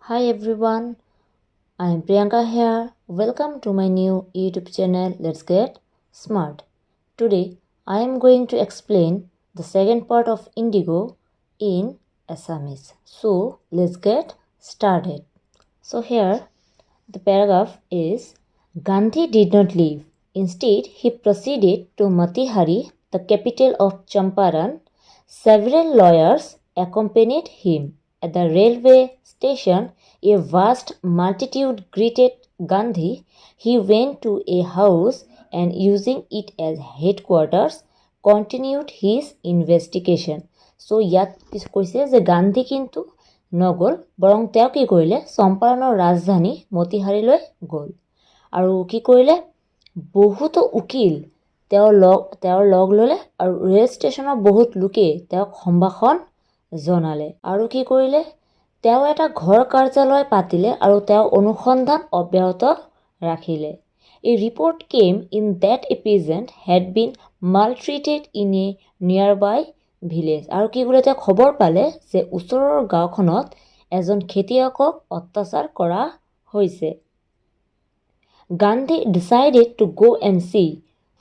Hi everyone, I am Priyanka here. Welcome to my new YouTube channel. Let's get smart. Today I am going to explain the second part of Indigo in Assamese. So let's get started. So here the paragraph is Gandhi did not leave. Instead, he proceeded to Matihari, the capital of Champaran. Several lawyers accompanied him. At the railway station, a vast multitude greeted Gandhi. He went to a house and, using it as headquarters, continued his investigation. So ইয়াত কৈছে যে গান্ধী কিন্তু নগ'ল, বৰং তেওঁ কি কৰিলে চম্পাৰণৰ ৰাজধানী মতিহাৰীলৈ গ'ল আৰু কি কৰিলে বহুতো উকিল তেওঁৰ লগ ল'লে আৰু ৰেল ষ্টেচনৰ বহুত লোকে তেওঁক সম্ভাষণ জনালে আৰু কি কৰিলে তেওঁ এটা ঘৰ কাৰ্যালয় পাতিলে আৰু তেওঁ অনুসন্ধান অব্যাহত ৰাখিলে। A report came in that a peasant had been maltreated in a nearby village. আৰু কি বোলে তেওঁ খবৰ পালে যে ওচৰৰ গাঁওখনত এজন খেতিয়কক অত্যাচাৰ কৰা হৈছে। Gandhi decided to go and see.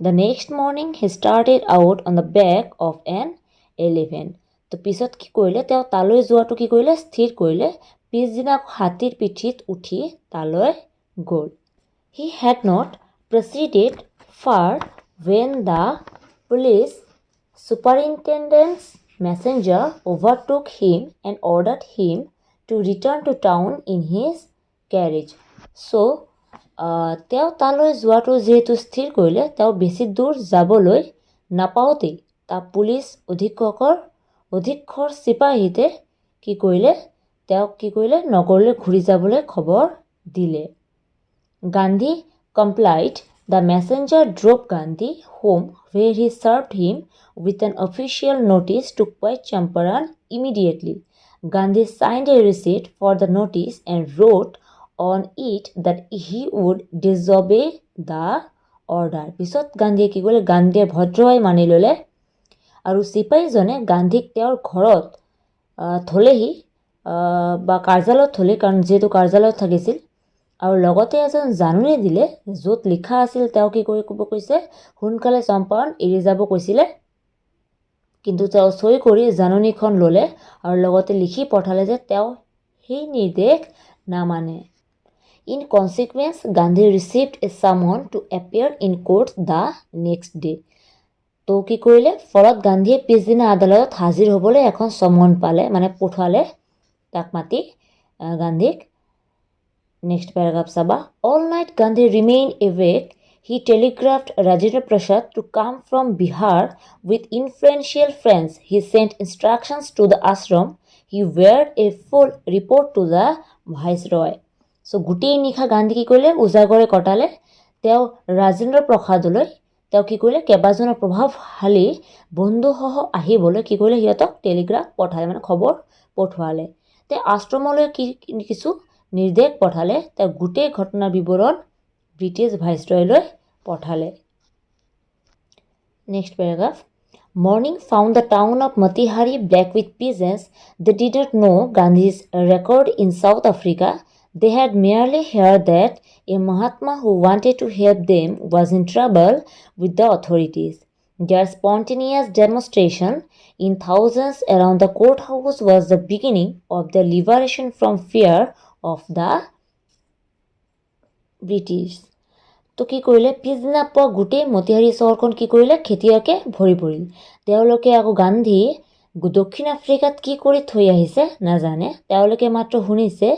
The next morning he started out on the back of an elephant. তো পিছত কি কৰিলে তেওঁ তালৈ যোৱাটো কি কৰিলে স্থিৰ কৰিলে পিছদিনা হাতীৰ পিঠিত উঠি তালৈ গ'ল। He had not proceeded far when the police superintendent's messenger overtook him and ordered him to return to town in his carriage. So তেওঁ তালৈ যোৱাটো যিহেতু স্থিৰ কৰিলে তেওঁ বেছি দূৰ যাবলৈ নাপাওঁতেই তাৰ পুলিচ অধীক্ষৰ চিপাহীতে কি কৰিলে তেওঁক কি কৰিলে নগৰলৈ ঘূৰি যাবলৈ খবৰ দিলে। Gandhi complied. The messenger drove Gandhi home where he served him with an official notice to quit Champaran immediately. Gandhi signed a receipt for the notice and wrote on it that he would disobey the order. পিছত গান্ধীয়ে কি কৰিলে গান্ধীয়ে ভদ্ৰভাৱে মানি ল'লে আৰু চিপাহীজনে গান্ধীক তেওঁৰ ঘৰত থ'লেহি বা কাৰ্যালয়ত থ'লে কাৰণ যিহেতু কাৰ্যালয়ত থাকিছিল আৰু লগতে এজন জাননী দিলে য'ত লিখা আছিল তেওঁ কি ক'ব কৈছে সোনকালে চম্পাৰণ এৰি যাব কৈছিলে কিন্তু তেওঁ চহী কৰি জাননীখন ল'লে আৰু লগতে লিখি পঠালে যে তেওঁ সেই নিৰ্দেশ নামানে। In consequence, Gandhi received a summons to appear in court the next day. তো কি কৰিলে ফলত গান্ধীয়ে পিছদিনা আদালতত হাজিৰ হ'বলৈ এখন চমন পালে মানে পঠোৱালে তাক মাতি গান্ধীক। Next paragraph Sabha. All night Gandhi remained awake. He telegraphed Rajendra Prasad to come from Bihar with influential friends. He sent instructions to the ashram. He wired a full report to the viceroy. So গোটেই নিশা গান্ধী কি কৰিলে উজাগৰে কটালে তেওঁ ৰাজেন্দ্ৰ প্ৰসাদলৈ তেওঁ কি কৰিলে কেইবাজনৰ প্ৰভাৱশালী বন্ধুসহ আহিবলৈ কি কৰিলে সিহঁতক টেলিগ্ৰাফ পঠালে মানে খবৰ পঠোৱালে তেওঁ আশ্ৰমলৈ কিছু নিৰ্দেশ পঠালে তেওঁ গোটেই ঘটনাৰ বিৱৰণ ব্ৰিটিছ ভাইচৰয়লৈ পঠালে। Next paragraph. Morning found the town of Matihari black with peasants. They did not know Gandhi's record in South Africa. They had merely heard that a Mahatma who wanted to help them was in trouble with the authorities. Their spontaneous demonstration in thousands around the courthouse was the beginning of their liberation from fear of the British. তো কি কৰিলে পিছদিনা পুৱা গোটেই মতিহাৰী চহৰখন কি কৰিলে খেতিয়কে ভৰি পৰিল তেওঁলোকে আকৌ গান্ধী দক্ষিণ আফ্ৰিকাত কি কৰি থৈ আহিছে নাজানে তেওঁলোকে মাত্ৰ শুনিছে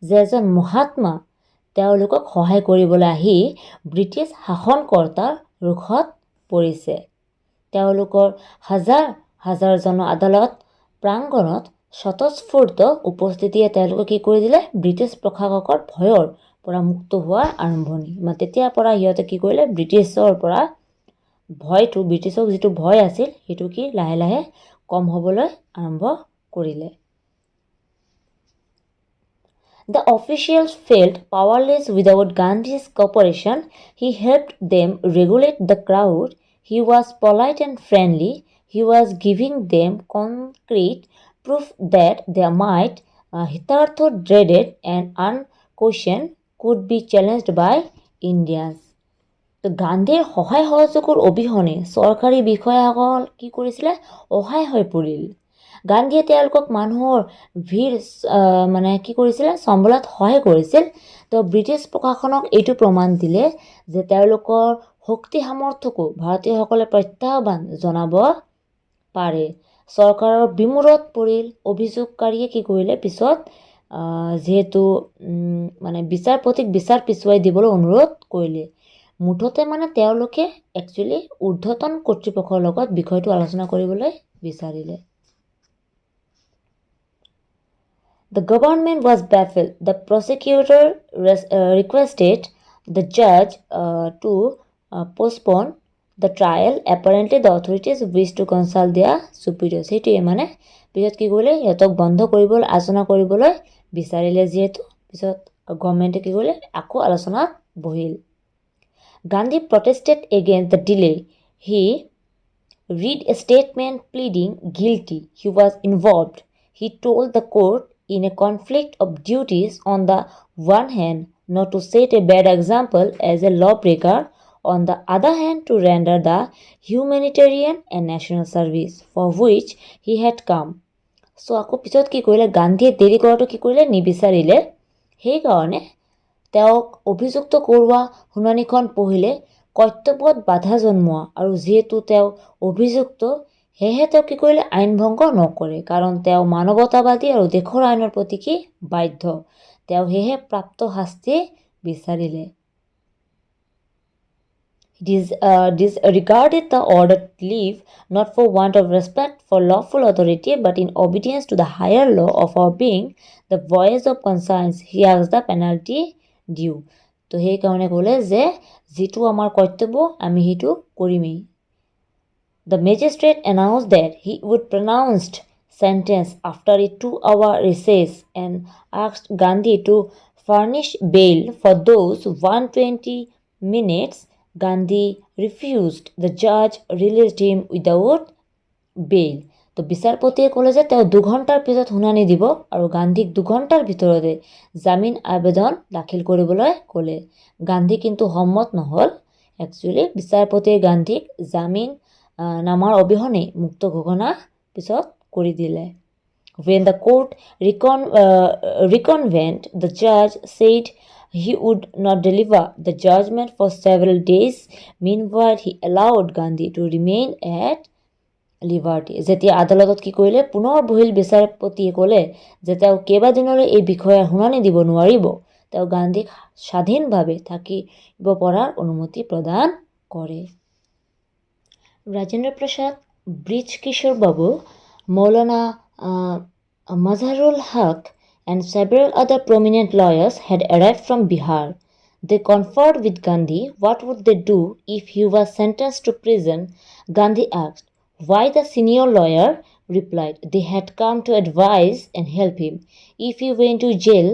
যে এজন মহাত্মা তেওঁলোকক সহায় কৰিবলৈ আহি ব্ৰিটিছ শাসনকৰ্তাৰ ৰোষত পৰিছে তেওঁলোকৰ হাজাৰ জন আদালত প্ৰাংগণত স্বতঃস্ফূৰ্ত উপস্থিতিয়ে তেওঁলোকে কি কৰি দিলে ব্ৰিটিছ প্ৰশাসকৰ ভয়ৰ পৰা মুক্ত হোৱাৰ আৰম্ভণি মানে তেতিয়াৰ পৰা সিহঁতে কি কৰিলে ব্ৰিটিছৰ পৰা ভয়টো ব্ৰিটিছক যিটো ভয় আছিল সেইটো কি লাহে লাহে কম হ'বলৈ আৰম্ভ কৰিলে। The officials felt powerless without Gandhi's cooperation. He helped them regulate the crowd. He was polite and friendly. He was giving them concrete proof that they might hitherto dreaded and unquestioned could be challenged by Indians. তো গান্ধীৰ সহায় সহযোগৰ অবিহনে চৰকাৰী বিষয়াসকল কি কৰিছিলে, অসহায় হৈ পৰিল। গান্ধীয়ে তেওঁলোকক মানুহৰ ভিৰ কি কৰিছিলে, চম্ভালাত সহায় কৰিছিল। তো ব্ৰিটিছ প্ৰশাসনক এইটো প্ৰমাণ দিলে যে তেওঁলোকৰ শক্তি সামৰ্থ্যকো ভাৰতীয়সকলে প্ৰত্যাহ্বান জনাব পাৰে। চৰকাৰৰ বিমূৰত পৰিল। অভিযোগকাৰীয়ে কি কৰিলে, পিছত যিহেতু বিচাৰপতিক বিচাৰ পিছুৱাই দিবলৈ অনুৰোধ কৰিলে। মুঠতে তেওঁলোকে একচুৱেলি ঊৰ্ধ্বতন কৰ্তৃপক্ষৰ লগত বিষয়টো আলোচনা কৰিবলৈ বিচাৰিলে। The government was baffled. The prosecutor requested the judge to postpone the trial. Apparently the authorities wished to consult their superiors. সেইটোৱে পিছত কি কৰিলে, সিহঁতক বন্ধ কৰিবলৈ আলোচনা কৰিবলৈ বিচাৰিলে। যিহেতু পিছত গভৰ্ণমেণ্টে কি কৰিলে, আকৌ আলোচনাত বহিল। Gandhi protested against the delay. He read a statement pleading guilty. He was involved. He told the court in a conflict of duties, on the one hand not to set a bad example as a lawbreaker, on the other hand to render the humanitarian and national service for which he had come. So আকৌ পিছত কি কৰিলে, গান্ধীয়ে দেৰি কৰাটো কি কৰিলে, নিবিচাৰিলে। সেইকাৰণে তেওঁক অভিযুক্ত কৰোৱা শুনানিখন পঢ়িলে কৰ্তব্যত বাধা জন্মোৱা, আৰু যিহেতু তেওঁ অভিযুক্ত সেয়েহে তেওঁ কি কৰিলে, আইন ভংগ নকৰে, কাৰণ তেওঁ মানৱতাবাদী আৰু দেশৰ আইনৰ প্ৰতি কি বাধ্য। তেওঁ সেয়েহে প্ৰাপ্ত শাস্তি বিচাৰিলে। Disregarded the order to leave, not for want of respect for lawful authority, but in obedience to the higher law of our being, the voice of conscience. He asked the penalty due. তো সেইকাৰণে ক'লে যে যিটো আমাৰ কৰ্তব্য আমি সেইটো কৰিমেই। The magistrate announced that he would pronounce sentence after a 2-hour recess and asked Gandhi to furnish bail for those 120 minutes. Gandhi refused. The judge released him without bail. তো বিচাৰপতিয়ে ক'লে যে তেওঁ 2 ঘণ্টাৰ পিছত শুনানি দিব, আৰু গান্ধীক 2 ঘণ্টাৰ ভিতৰতে জামিন আবেদন দাখিল কৰিবলৈ ক'লে। গান্ধী কিন্তু সন্মত নহ'ল। একচুৱেলি বিচাৰপতিয়ে গান্ধীক জামিন নামাৰ অবিহনে মুক্ত ঘোষণা পিছত কৰি দিলে। When the court reconvened, the judge said he would not deliver the judgment for several days. Meanwhile, he allowed Gandhi to remain at liberty. যেতিয়া আদালতত কি কৰিলে, পুনৰ বহিল বিচাৰপতিয়ে ক'লে যে তেওঁ কেইবাদিনলৈ এই বিষয়ে শুনানি দিব নোৱাৰিব। তেওঁ গান্ধীক স্বাধীনভাৱে থাকিব পৰাৰ অনুমতি প্ৰদান কৰে। Rajendra Prasad, bridge Kishore Babu, Maulana Mazharul Haque and several other prominent lawyers had arrived from Bihar. They conferred with Gandhi. What would they do if he was sentenced to prison? Gandhi asked. Why, the senior lawyer replied, they had come to advise and help him. If he went to jail,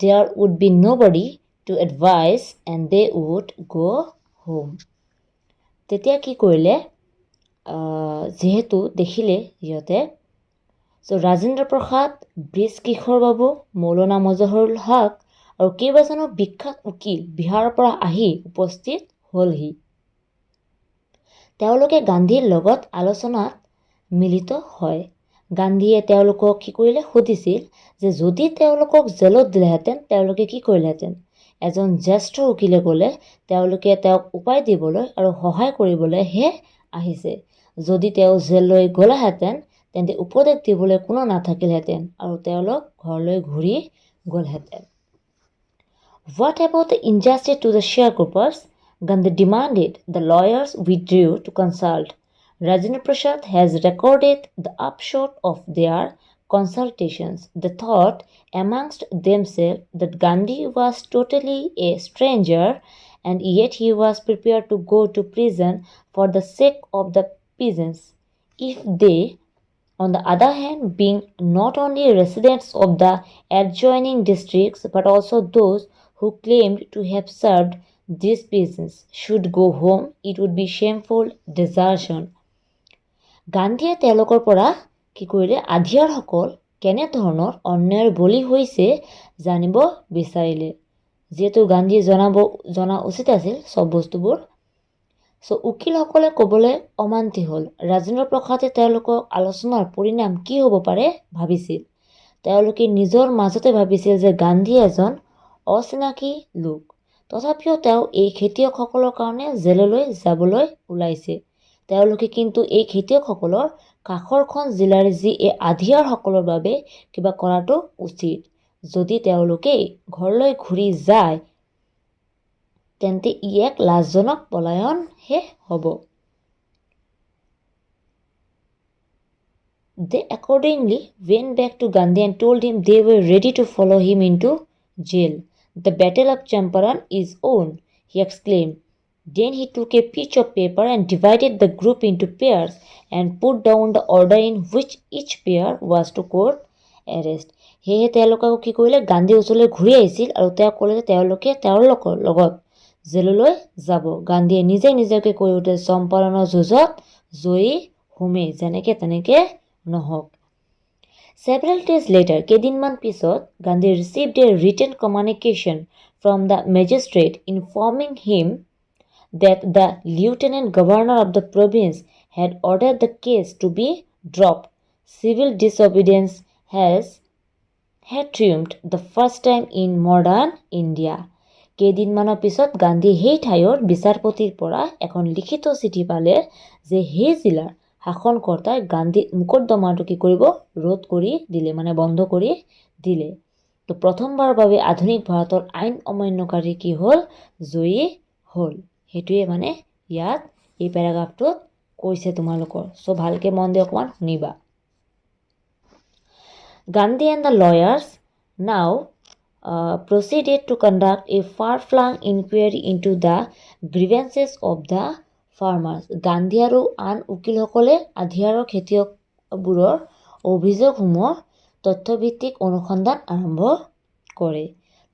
there would be nobody to advise and they would go home. তেতিয়া কি কৰিলে, যিহেতু দেখিলে সিহঁতে, So Rajendra Prasad, bridge কিশোৰ বাবু, মৌলানা মজহাৰুল হক আৰু কেইবাজনো বিখ্যাত উকিল বিহাৰৰ পৰা আহি উপস্থিত হ'লহি। তেওঁলোকে গান্ধীৰ লগত আলোচনাত মিলিত হয়। গান্ধীয়ে তেওঁলোকক কি কৰিলে, সুধিছিল যে যদি তেওঁলোকক জেলত দিলেহেঁতেন তেওঁলোকে কি কৰিলেহেঁতেন। এজন জ্যেষ্ঠ উকিলে ক'লে তেওঁলোকে তেওঁক উপায় দিবলৈ আৰু সহায় কৰিবলৈহে আহিছে। যদি তেওঁ জেললৈ গ'লেহেঁতেন তেন্তে উপদেশ দিবলৈ কোনো নাথাকিলহেঁতেন আৰু তেওঁলোক ঘৰলৈ ঘূৰি গ'লহেঁতেন। What about the injustice to the sharecroppers? Gandhi demanded. The lawyers withdrew to consult. Rajendra Prasad has recorded the upshot of their consultations. They thought amongst themselves that Gandhi was totally a stranger, and yet he was prepared to go to prison for the sake of the peasants. If they, on the other hand, being not only residents of the adjoining districts but also those who claimed to have served these peasants, should go home, it would be shameful desertion. গান্ধীয়ে তেওঁলোকৰ পৰা কি কৰিলে, আধিয়াৰসকল কেনে ধৰণৰ অন্যায়ৰ বলি হৈছে জানিব বিচাৰিলে। যিহেতু গান্ধীয়ে জনা উচিত আছিল চব বস্তুবোৰ। উকিলসকলে ক'বলৈ অমান্তি হ'ল। ৰাজেন্দ্ৰ প্ৰসাদে তেওঁলোকক আলোচনাৰ পৰিণাম কি হ'ব পাৰে ভাবিছিল। তেওঁলোকে নিজৰ মাজতে ভাবিছিল যে গান্ধী এজন অচিনাকি লোক, তথাপিও তেওঁ এই খেতিয়কসকলৰ কাৰণে জেললৈ যাবলৈ ওলাইছে। তেওঁলোকে কিন্তু এই খেতিয়কসকলৰ কাষৰখন জিলাৰ যি এই আধিয়াৰসকলৰ বাবে কিবা কৰাটো উচিত। যদি তেওঁলোকে ঘৰলৈ ঘূৰি যায় তেন্তে ই এক লাজজনক পলায়নহে হ'ব। They accordingly went back to Gandhi and told him they were ready to follow him into jail. The battle of Champaran is on, he exclaimed. Then he took a piece of paper and divided the group into pairs and put down the order in which each pair was to court arrest. সেয়ে তেওঁলোকক কি কৰিলে, গান্ধীৰ ওচৰলৈ ঘূৰি আহিছিল আৰু তেওঁ ক'লে যে তেওঁলোকে তেওঁলোকৰ লগত জেললৈ যাব। গান্ধীয়ে নিজকে কৈ উঠে, চম্পাৰণৰ যুঁজত জয়ী হোমেই, যেনেকে তেনেকে নহওক। Several days later, কেইদিনমান পিছত, Gandhi received a written communication from the magistrate informing him that the lieutenant governor of the province had ordered the case to be dropped. Civil disobedience had triumphed the first time in modern India. কেইদিনমানৰ পিছত গান্ধী সেই ঠাইৰ বিচাৰপতিৰ পৰা এখন লিখিত চিঠি পালে যে সেই জিলাৰ শাসনকৰ্তাই গান্ধী মোকদ্দমাটো কি কৰিব, ৰোধ কৰি দিলে, মানে বন্ধ কৰি দিলে। তো প্ৰথমবাৰৰ বাবে আধুনিক ভাৰতৰ আইন অমান্যকাৰী কি হ'ল, জয়ী হ'ল। সেইটোৱে মানে ইয়াত এই পেৰাগ্ৰাফটোত কৈছে তোমালোকৰ। ভালকে মন দি অকণমান শুনিবা। Gandhi and the lawyers now proceeded to conduct a far-flung inquiry into the grievances of the farmers. Gandhi আৰু আন উকিলসকলে আধিয়াৰৰ খেতিয়কবোৰৰ অভিযোগসমূহৰ তথ্যভিত্তিক অনুসন্ধান আৰম্ভ কৰে।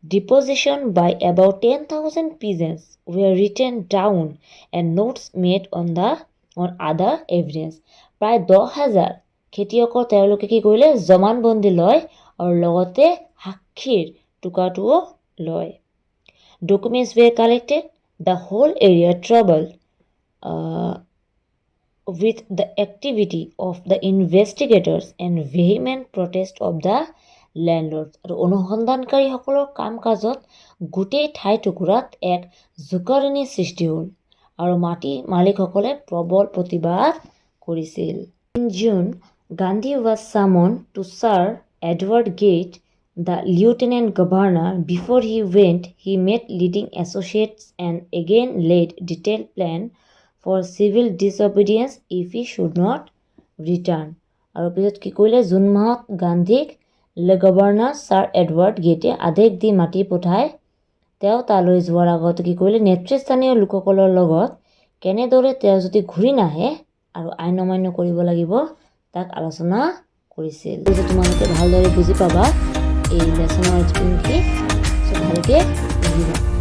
Deposition by about 10,000 peasants were written down and notes made on other evidence. প্ৰায় 10,000 খেতিয়কৰ তেওঁলোকে কি কৰিলে, জমানবন্দী লয় আৰু লগতে সাক্ষীৰ টুকুৰাটোও লয়। Documents were collected. The whole area troubled with the activity of the investigators and vehement protest of the landlords. আৰু অনুসন্ধানকাৰীসকলৰ কাম কাজত গোটেই ঠাই টুকুৰাত এক জোকাৰণি সৃষ্টি হ'ল আৰু মাটি মালিকসকলে প্ৰবল প্ৰতিবাদ কৰিছিল। In June, Gandhi was summoned to Sir Edward Gate, the lieutenant governor. Before he went, he met leading associates and again laid detailed plan for civil disobedience if he should not return. আৰু পিছত কি কৰিলে, June মাহত গান্ধীক governor sir Edward গেটে আদেশ দি মাতি পঠাই তেওঁ তালৈ যোৱাৰ আগতে কি কৰিলে, নেতৃস্থানীয় লোকসকলৰ লগত কেনেদৰে তেওঁ যদি ঘূৰি নাহে আৰু আইন অমান্য কৰিব লাগিব তাক আলোচনা কৰিছিল। তোমালোকে ভালদৰে বুজি পাবা এই লেচনৰ এক্সপ্লেইন কি, ভালকে বুজিবা।